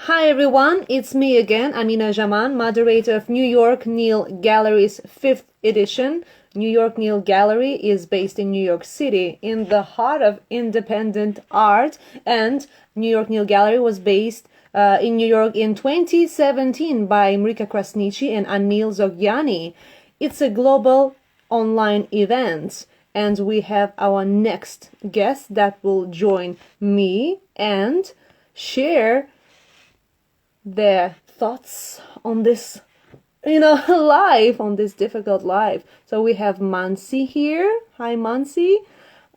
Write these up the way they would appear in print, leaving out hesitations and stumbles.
Hi everyone, it's me again, Amina Jaman, moderator of New York Neil Gallery's 5th edition. New York Neil Gallery is based in New York City, in the heart of independent art, and New York Neil Gallery was based in New York in 2017 by Mariah Christie and Anil Zogyani. It's a global online event, and we have our next guest that will join me and share their thoughts on this, life, on this difficult life. So we have Mansi here. Hi, Mansi.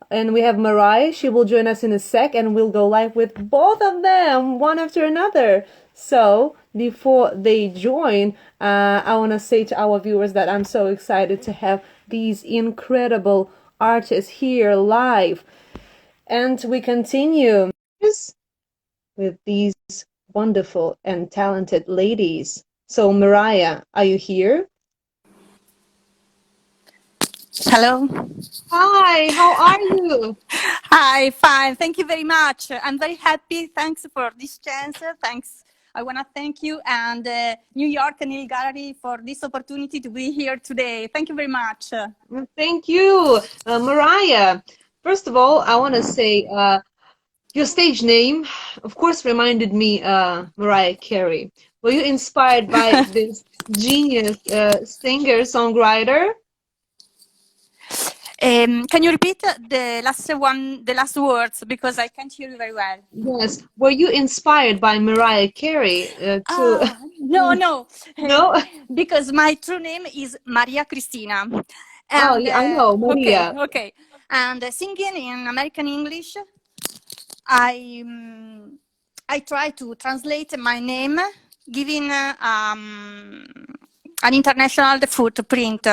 And we have Mariah. She will join us in a sec, and we'll go live with both of them, one after another. So before they join, I want to say to our viewers that I'm so excited to have these incredible artists here live. And we continue with these wonderful and talented ladies. So Mariah, are you here? Hello. Hi, how are you? Hi, fine. Thank you very much. I'm very happy. Thanks for this chance. Thanks. I want to thank you and New York Neil Gallery for this opportunity to be here today. Thank you very much. Thank you, Mariah. First of all, I want to say your stage name, of course, reminded me Mariah Carey. Were you inspired by this genius singer-songwriter? Can you repeat the last words, because I can't hear you very well? Yes. Were you inspired by Mariah Carey to? No, No? because my true name is Maria Cristina. Oh, And yeah, I know, Maria. okay. And singing in American English, I try to translate my name, giving an international footprint.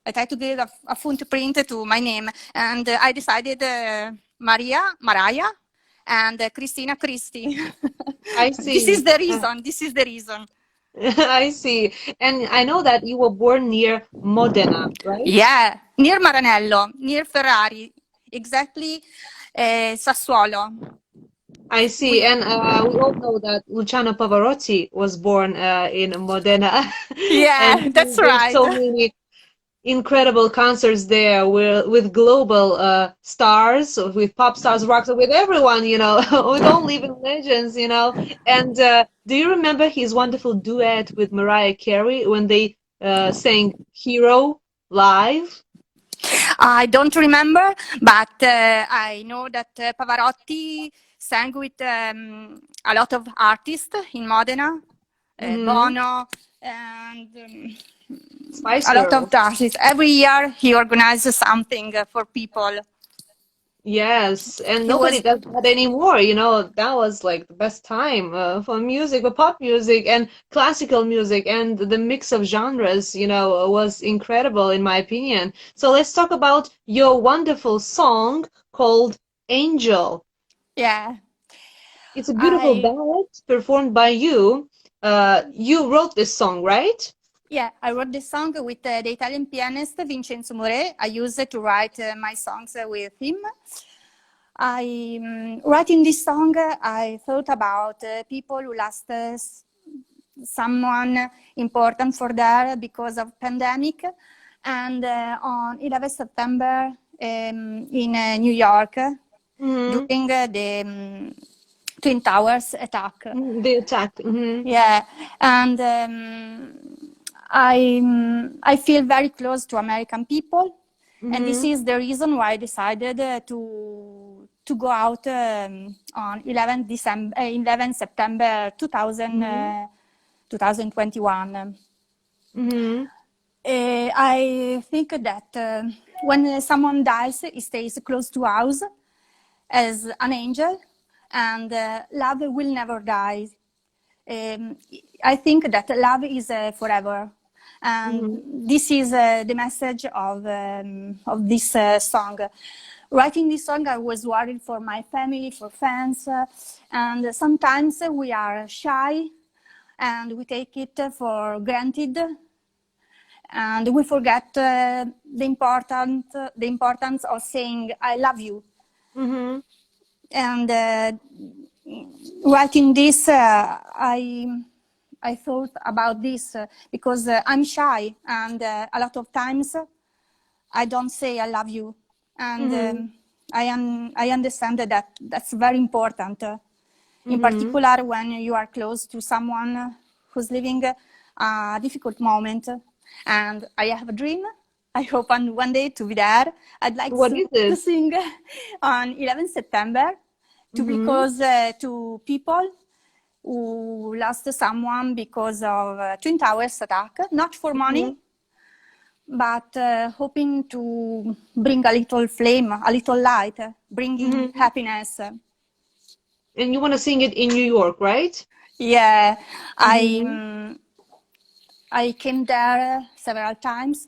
I try to give a footprint to my name, and I decided Mariah, and Christina Christie. I This is see. the reason. This is the reason. I see. And I know that you were born near Modena, right? Yeah, near Maranello, near Ferrari, exactly, Sassuolo. I see. We, And we all know that Luciano Pavarotti was born in Modena. And yeah, he that's gave right. so many incredible concerts there with global stars, with pop stars, rock stars, with everyone, with all living legends. And do you remember his wonderful duet with Mariah Carey when they sang Hero live? I don't remember, but I know that Pavarotti sang with a lot of artists in Modena, Mm-hmm. Bono, and Spice a lot of Girls. artists. Every year he organizes something for people. Yes, and He nobody was, does that anymore. That was like the best time for music, for pop music and classical music, and the mix of genres, was incredible in my opinion. So let's talk about your wonderful song called Angel. yeah. It's a beautiful I ballad performed by you. You wrote this song, right? Yeah, I wrote this song with the Italian pianist Vincenzo More. I used to write my songs with him. Writing this song, I thought about people who lost someone important for them because of pandemic. And on 11 September in New York, Mm-hmm. during the Twin Towers attack. The attack. Mm-hmm. Yeah, and I feel very close to American people, and this Mm-hmm. is the reason why I decided to go out on 11 September 2021. Mm-hmm. I think that when someone dies, it stays close to us as an angel, and love will never die. Um, I think that love is forever, and Mm-hmm. this is the message of this song. Writing this song, I was worried for my family, for fans, and sometimes we are shy and we take it for granted, and we forget the importance of saying "I love you." Mm-hmm. And writing this, I thought about this because I'm shy, and a lot of times I don't say I love you, and I understand that that's very important. In particular, when you are close to someone who's living a difficult moment, and I have a dream. I hope on one day to be there. I'd like What is to it? sing on 11 September to be close to people who lost someone because of Twin Towers attack, not for money, but hoping to bring a little flame, a little light, bringing happiness. And you want to sing it in New York, right? Yeah, I came there several times,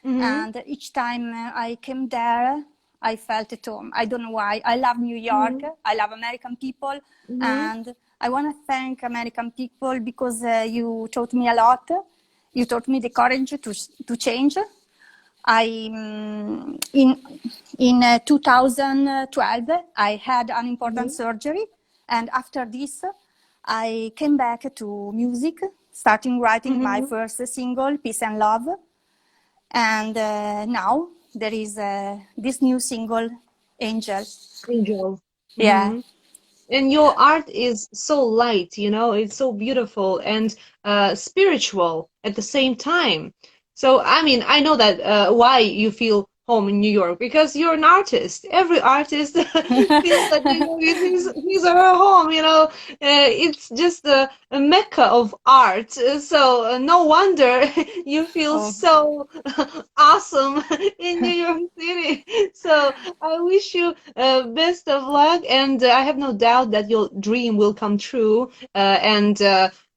and each time I came there, I felt at home. I don't know why. I love New York. I love American people, and I want to thank American people because you taught me a lot. You taught me the courage to change. I in 2012 I had an important surgery, and after this I came back to music, starting writing my first single, Peace and Love, and now there is this new single, Angel. Angel. Yeah. And your art is so light, you know, it's so beautiful and spiritual at the same time. So, I mean, I know that why you feel home in New York because you're an artist. Every artist feels that New York is his or her home, you know. It's just a mecca of art. So, no wonder you feel Oh. so awesome in New York City. So, I wish you best of luck, and I have no doubt that your dream will come true, and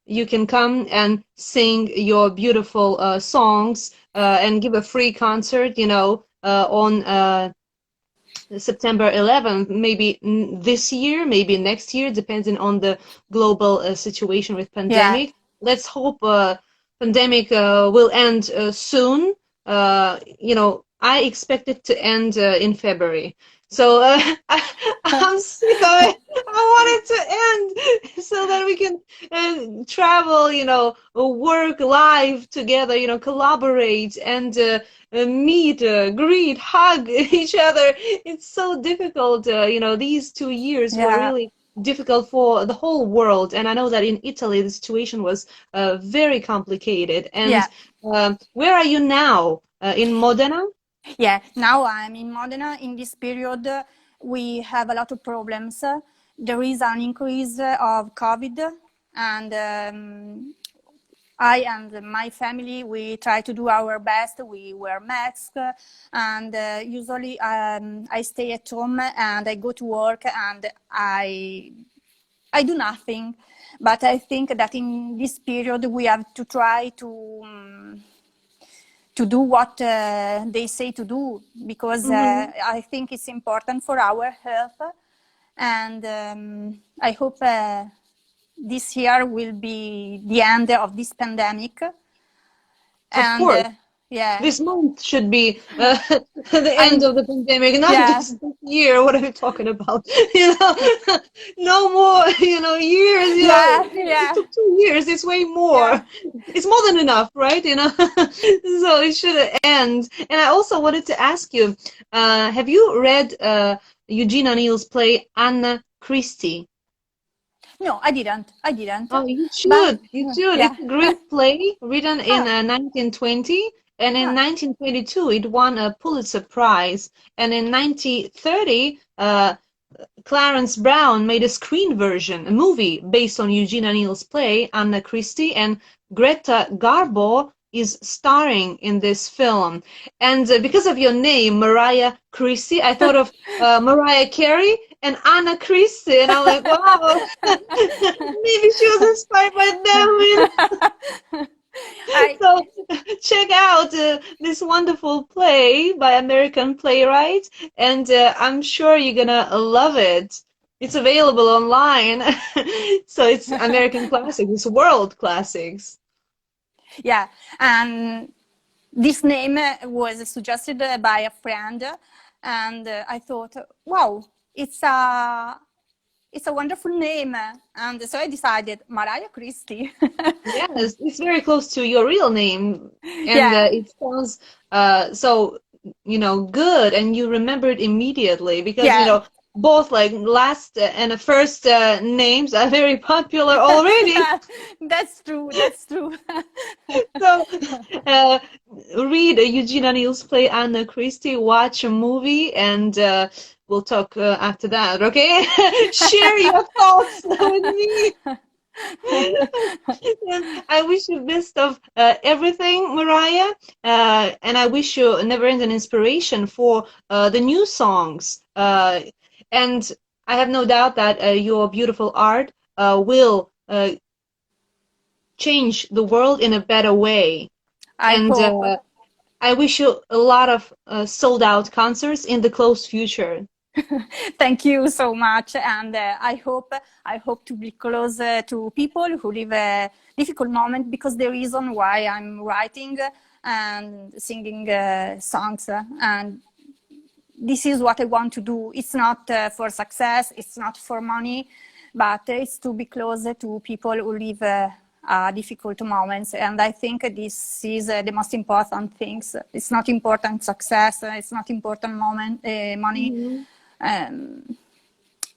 you can come and sing your beautiful songs and give a free concert, you know, on September 11th, maybe this year, maybe next year, depending on the global situation with Yeah. pandemic. Let's hope pandemic will end soon. You know, I expect it to end in February. So I'm sick of it. I want it to end so that we can travel, you know, work live together, you know, collaborate and meet, greet, hug each other. It's so difficult. You know, these 2 years were Yeah. really difficult for the whole world. And I know that in Italy, the situation was very complicated. And Yeah. where are you now? In Modena? Yeah, now I'm in Modena. In this period, we have a lot of problems. There is an increase of COVID, and I and my family, we try to do our best. We wear masks, and usually I stay at home and I go to work and I do nothing. But I think that in this period we have to try to do what they say to do, because I think it's important for our health. And I hope this year will be the end of this pandemic. Of And course. yeah, This month should be the end I'm, of the pandemic, not yeah, just this year. What are you talking about? You know, no more, you know, years, you know, yeah, it yeah, took 2 years. It's way yeah. more. It's more than enough, right? You know, so it should end. And I also wanted to ask you, have you read Eugene O'Neill's play Anna Christie? No, I didn't. I didn't. Oh, you But should. You should. yeah. It's a great play written in Ah, 1920, and in ah, 1922 it won a Pulitzer Prize. And in 1930, Clarence Brown made a screen version, a movie based on Eugene O'Neill's play Anna Christie, and Greta Garbo is starring in this film. And because of your name, Mariah Christie, I thought of Mariah Carey and Anna Christie, and I'm like, wow, maybe she was inspired by them. You know? I So check out this wonderful play by American playwright, and I'm sure you're gonna love it. It's available online, so it's American classics, it's world classics. yeah, and this name was suggested by a friend, and I thought, wow, it's a it's a wonderful name. And so I decided Mariah Christie. Yes, it's very close to your real name, and Yeah, it sounds so, good, and you remember it immediately because, yeah. both like last and first names are very popular already. Yeah, that's true. That's true. So, uh, read Eugene O'Neill's play Anna Christie, watch a movie, and we'll talk after that, okay? Share your thoughts with me. And I wish you best of everything, Mariah, and I wish you never-ending inspiration for the new songs. And I have no doubt that your beautiful art will change the world in a better way. I And hope. I wish you a lot of sold-out concerts in the close future. Thank you so much, and I hope to be close to people who live a difficult moment, because the reason why I'm writing and singing songs, and this is what I want to do. It's not for success, it's not for money, but it's to be closer to people who live difficult moments. And I think this is the most important things. It's not important success, it's not important money. Mhm. Um,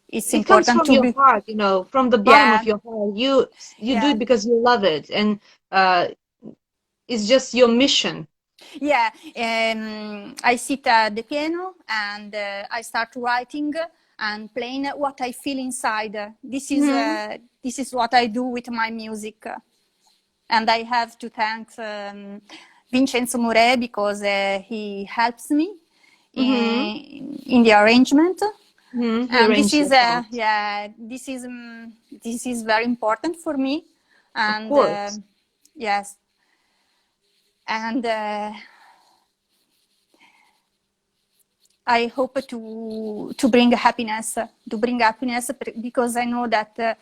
it's It comes important from to your be, heart, from the bottom yeah, of your heart. You do yeah. it because you love it, and it's just your mission. Yeah, I sit at the piano and I start writing and playing what I feel inside. Hmm. This is what I do with my music, and I have to thank Vincenzo Mure, because he helps me Hmm. in the arrangement. He And arranged your thoughts, yeah, this is very important for me, of and course. yes, and. I hope to bring happiness, because I know that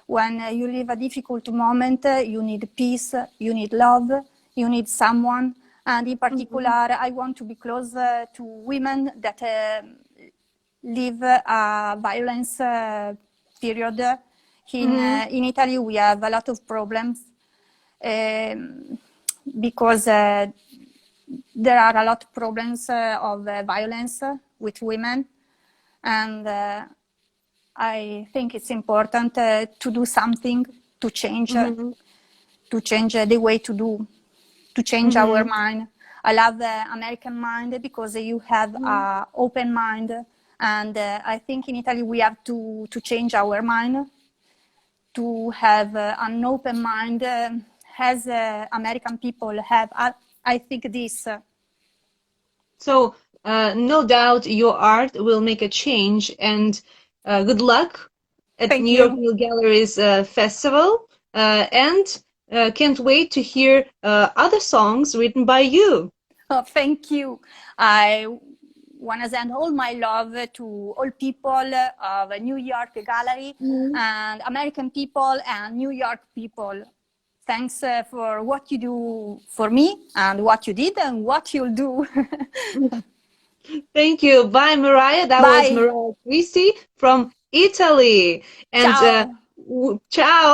when you live a difficult moment, you need peace, you need love, you need someone. And in particular, Hmm. I want to be close to women that live a violence period. Hmm. In Italy, we have a lot of problems um, because there are a lot of problems of violence with women, and I think it's important to do something Hmm. to change the way to change our Hmm. mind. I love the American mind because you have Hmm. an open mind, and I think in Italy we have to change our mind to have an open mind, as American people have. I think this. So, no doubt your art will make a change, and good luck at Thank New York you. New Gallery's festival. And can't wait to hear other songs written by you. Oh, thank you. I want to send all my love to all people of New York Gallery Mhm. and American people and New York people. Thanks for what you do for me and what you did and what you'll do. Thank you. Bye, Mariah. That was Bye. Mariah Christie from Italy. And Ciao. ciao.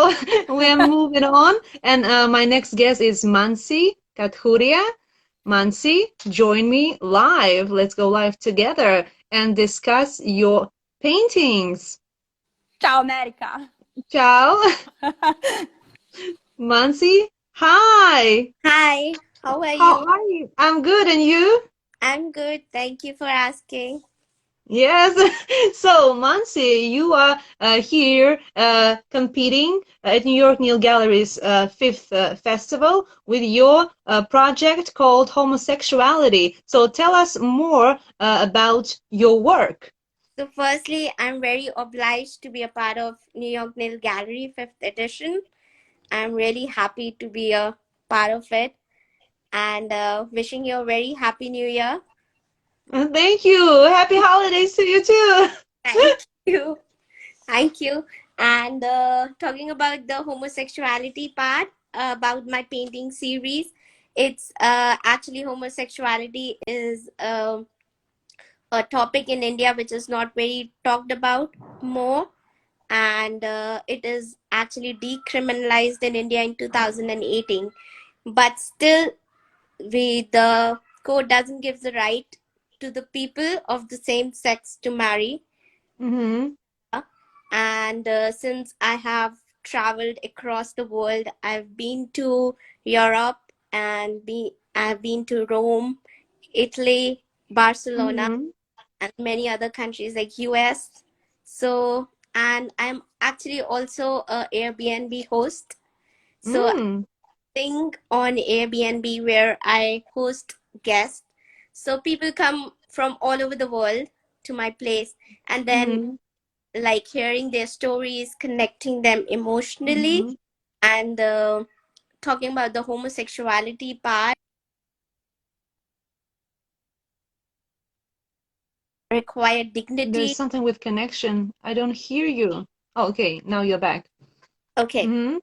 We are moving on. And my next guest is Mansi Kathuria. Mansi, join me live. Let's go live together and discuss your paintings. Ciao, America. Ciao. Mansi, hi. Hi, how are How you? are you? I'm good. And you? I'm good. Thank you for asking. Yes. So, Mansi, you are here competing at New York Neil Gallery's fifth festival with your project called Homosexuality. So, tell us more about your work. So, firstly, I'm very obliged to be a part of New York Nail Gallery 5th edition. I'm really happy to be a part of it and wishing you a very happy new year. Thank you. Happy holidays to you too. Thank you. Thank you. And talking about the homosexuality part, about my painting series, it's actually homosexuality is a topic in India which is not very talked about more. and it is actually decriminalized in India in 2018. But still, the code doesn't give the right to the people of the same sex to marry. Mm-hmm. And since I have traveled across the world, I've been to Europe and I've been to Rome, Italy, Barcelona, Mm-hmm. and many other countries like US. So, and I'm actually also a Airbnb host. So I Mm. think on Airbnb where I host guests. So people come from all over the world to my place, and then Mm-hmm. like hearing their stories, connecting them emotionally, Mm-hmm. and talking about the homosexuality part required There's dignity. something with connection. I don't hear you. Oh, okay, now you're back. Okay, Mm-hmm.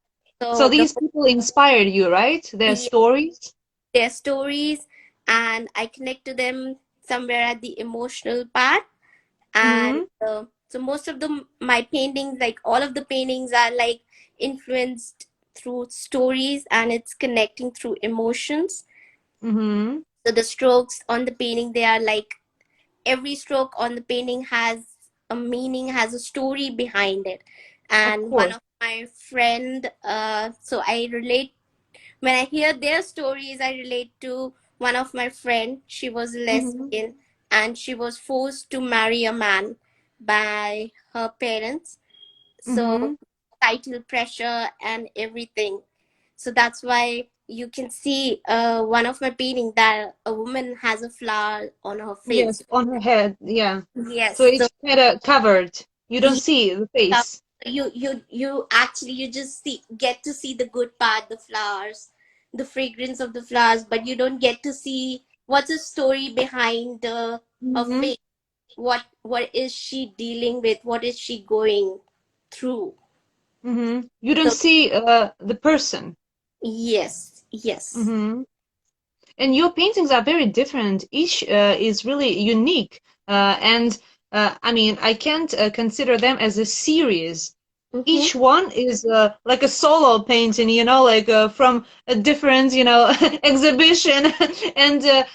So so these people inspired you, right? Their the stories? their stories, and I connect to them somewhere at the emotional part. And Mm-hmm. so most of my paintings, like all of the paintings, are like influenced through stories, and it's connecting through emotions. Mm-hmm. So the strokes on the painting, they are like every stroke on the painting has a meaning, has a story behind it. Of And one course. of my friend, so I relate when I hear their stories. I relate to one of my friend. She was Mm-hmm. lesbian, and she was forced to marry a man by her parents. So Mm-hmm. title pressure and everything. So that's why you can see one of my painting that a woman has a flower on her Yes, face. on her head. Yeah. So Yes. So it's kind of covered. You don't you see the face. you actually you just get to see the good part, the flowers, the fragrance of the flowers, but you don't get to see what's the story behind her Mm-hmm. face. What is she dealing with? What is she going through? Mm-hmm. You don't So see the person. yes, yes. Mm-hmm. And your paintings are very different. Each is really unique. And I mean, I can't consider them as a series. Mm-hmm. Each one is like a solo painting, like from a different, exhibition. And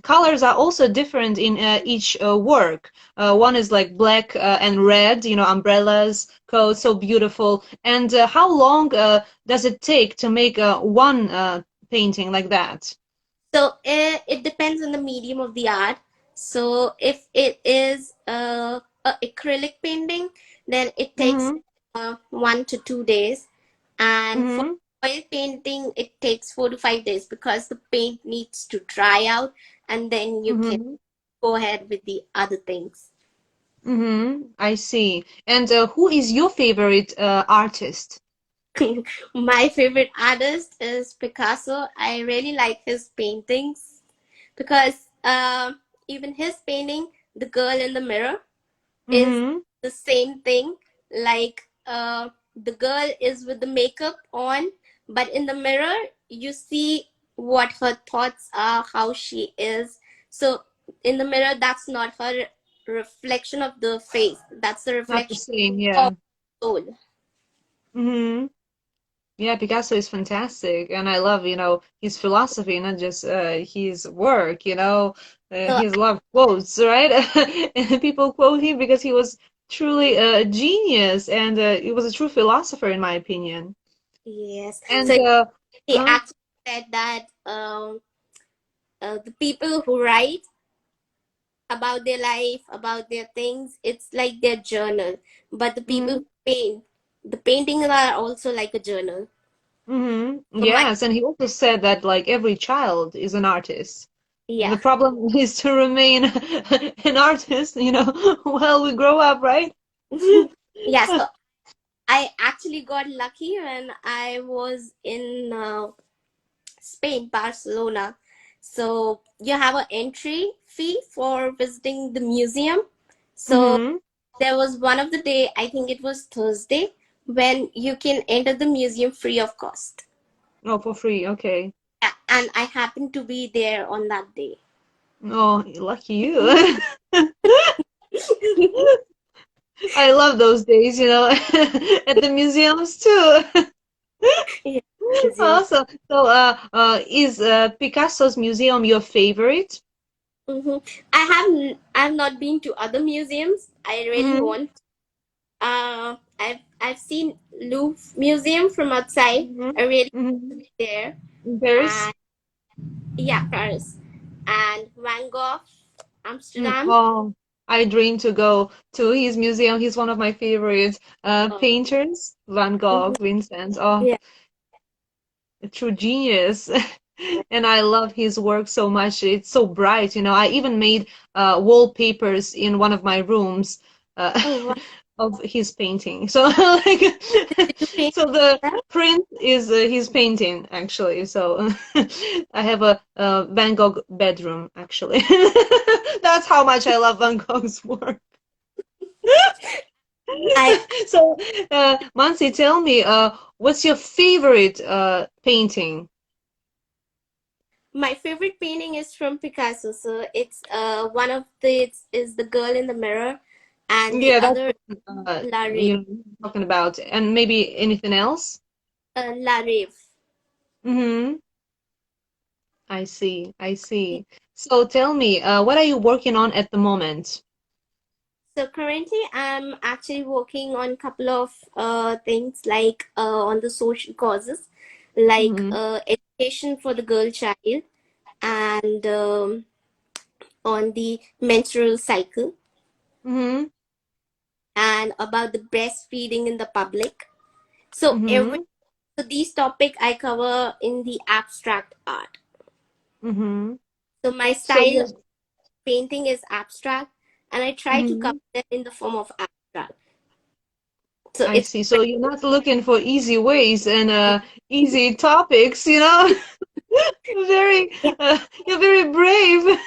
colors are also different in each work. One is like black and red, umbrellas, coats, so beautiful. And how long does it take to make one painting like that? So it depends on the medium of the art. So if it is a acrylic painting, then it takes Mm-hmm. 1 to 2 days, and for Mm-hmm. oil painting, it takes 4 to 5 days because the paint needs to dry out, and then you can Mm-hmm. go ahead with the other things. Mm-hmm. I see. And who is your favorite artist? My favorite artist is Picasso. I really like his paintings because even his painting, The Girl in the Mirror, is Mm-hmm. the same thing. Like the girl is with the makeup on, but in the mirror, you see what her thoughts are, how she is. So in the mirror, that's not her reflection of the face, that's the Not the reflection same, of yeah. soul. Mm-hmm. Yeah, Picasso is fantastic, and I love, his philosophy, not just his work, So his love quotes, right? And people quote him because he was truly a genius, and he was a true philosopher, in my opinion. yes, And so he uh, actually said that the people who write about their life, about their things, it's like their journal. But the people mhm, who paint, the paintings are also like a journal. So my yes, and he also said that like every child is an artist. The yeah. problem is to remain an artist, while we grow up, right? Yeah, so I actually got lucky when I was in Spain, Barcelona. So you have an entry fee for visiting the museum. So Mm-hmm. there was one of the day, I think it was Thursday, when you can enter the museum free of cost. Oh, for free. Okay. Yeah, and I happened to be there on that day. Oh, lucky you. I love those days, at the museums too. Yeah, museum. Awesome. So, is Picasso's museum your favorite? Hmm. I've not been to other museums. I really Mm-hmm. want. I've seen Louvre Museum from outside. Mm-hmm. I really Mm-hmm. there, In Paris? and yeah, Paris and Van Gogh, Amsterdam. Oh, I dream to go to his museum. He's one of my favorite Uh, painters, Van Gogh, mhm. Vincent. Oh, Yeah. a true genius. And I love his work so much. It's so bright, I even made wallpapers in one of my rooms uh, Oh, wow. of his painting. So like, Did you paint so the that? print is his painting actually. So I have a Van Gogh bedroom actually. That's how much I love Van Gogh's work. I So, Mansi, tell me, what's your favorite painting? My favorite painting is from Picasso. So it's one of the is the girl in the mirror, and the Yeah, that's other what La Rave. you're talking about, and maybe anything else? La Rave. Mm-hmm. I see. I see. So tell me, what are you working on at the moment? So currently, I'm actually working on a couple of things like on the social causes, like Mm-hmm. education for the girl child, and on the menstrual cycle, Mm-hmm. and about the breastfeeding in the public. So every Mm-hmm. so these topic I cover in the abstract art. Mm-hmm. So my So style you're, of painting is abstract, and I try to cover mm-hmm. them in the form of abstract. So I it's see. So you're not looking for easy ways and easy topics, you know? Very, yeah. you're very brave.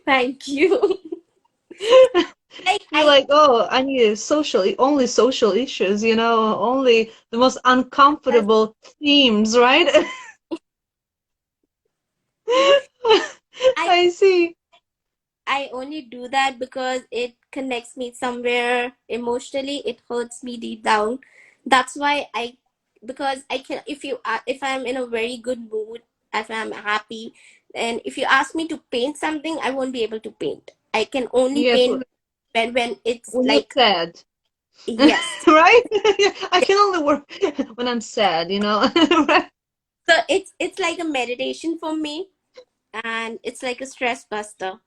Thank you. Like You're like, oh, I need only social issues, only the most uncomfortable themes, right? I I see. I only do that because it connects me somewhere emotionally. It hurts me deep down. That's why because I can, if I'm in a very good mood, if I'm happy, and if you ask me to paint something, I won't be able to paint. I can only Yes, paint when it's when you're like, sad, yes. right? I can only work when I'm sad, right? So it's like a meditation for me, and it's like a stress buster.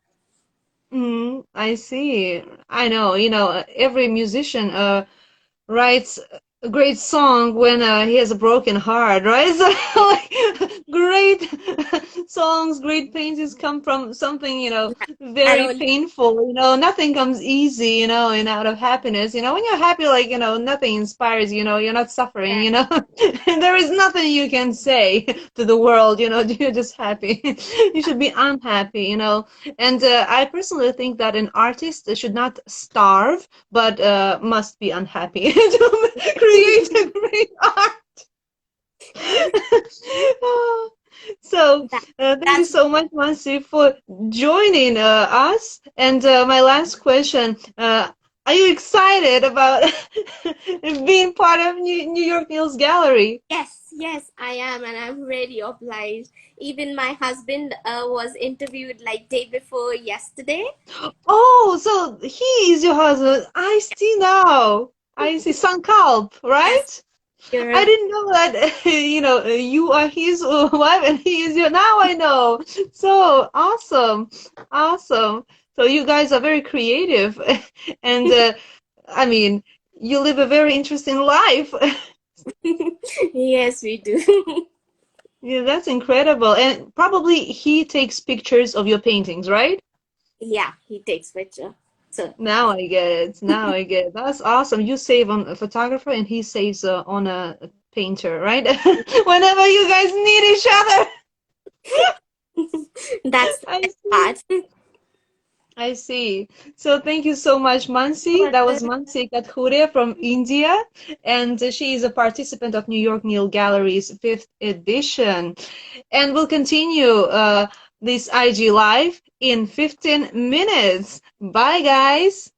I see. I know, every musician writes a great song when he has a broken heart, right? So, like, great songs, great paintings come from something, And very only painful. Nothing comes easy, and out of happiness. When you're happy, like, nothing inspires, you're not suffering, that. there is nothing you can say to the world, you're just happy. You should be unhappy, and I personally think that an artist should not starve but must be unhappy to create a great art. So, that thank you that's so much, Mansi, for joining us. And my last question, are you excited about being part of New York Neil's Gallery? Yes, I am, and I'm really obliged. Even my husband was interviewed like day before yesterday. Oh, so he is your husband. I see now. I see Sankalp, Yes, right? I you're didn't know that, you are his wife and he is your. Now I know. So awesome. Awesome. So you guys are very creative. And I mean, you live a very interesting life. yes, we do. Yeah, that's incredible. And probably he takes pictures of your paintings, right? Yeah, he takes picture. So Now I get it. Now I get it. That's awesome. You save on a photographer and he saves on a painter, right? Whenever you guys need each other. that's the I best see. part. I see. So thank you so much, Mansi. That was Mansi Kathuria from India, and she is a participant of New York Neil Gallery's fifth edition. And we'll continue this IG Live in 15 minutes. Bye, guys.